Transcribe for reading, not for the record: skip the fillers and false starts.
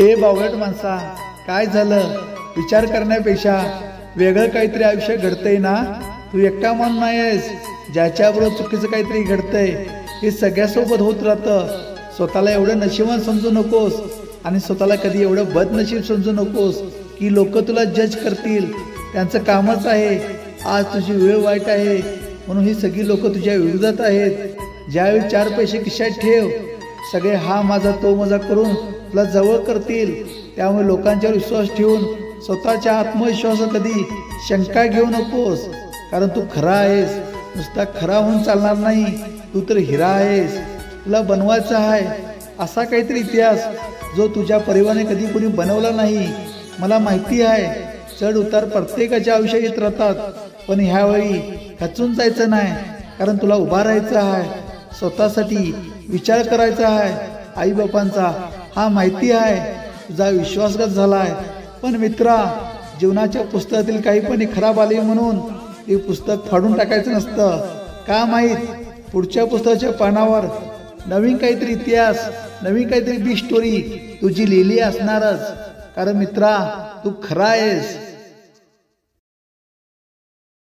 ए बावळट माणसा, काय झालं? विचार करण्यापेक्षा वेगळं काहीतरी आयुष्य घडतंय ना. तू एकटा मान नाहीस, ज्याच्याबरोबर चुकीचं काहीतरी घडतंय हे सगळ्यासोबत होत राहतं. स्वतःला एवढं नशिबान समजू नकोस आणि स्वतःला कधी एवढं बदनशीब समजू नकोस की लोक तुला जज करतील. त्यांचं कामच आहे. आज तुझी वेळ वाईट आहे म्हणून ही सगळी लोक तुझ्या विरोधात आहेत. ज्यावेळी 4 पैसे खिशात ठेव, सगळे हा माझा तो माझा करून तुला जवळ करतील. त्यामुळे लोकांच्यावर विश्वास ठेवून स्वतःच्या आत्मविश्वासात कधी शंका घेऊ नकोस. कारण तू खरा आहेस. नुसता खरा होऊन चालणार नाही, तू तर हिरा आहेस. तुला बनवायचा आहे असा काहीतरी इतिहास जो तुझ्या परिवाराने कधी कोणी बनवला नाही. मला माहिती आहे चढ उतार प्रत्येकाच्या आयुष्यात येत राहतात, पण ह्यावेळी खचून जायचं नाही. कारण तुला उभा राहायचं आहे, स्वतःसाठी विचार करायचा आहे. आईबापांचा हा माहिती आहे तुझा विश्वासघात झालाय. पण मित्रा, जीवनाच्या पुस्तकातील काही पण खराब आले म्हणून ते पुस्तक फाडून टाकायचं नसतं. का माहीत, पुढच्या पुस्तकाच्या पानावर नवीन काहीतरी इतिहास, नवीन काहीतरी बी स्टोरी तुझी लिहिली असणारच. कारण मित्रा, तू खरा आहेस.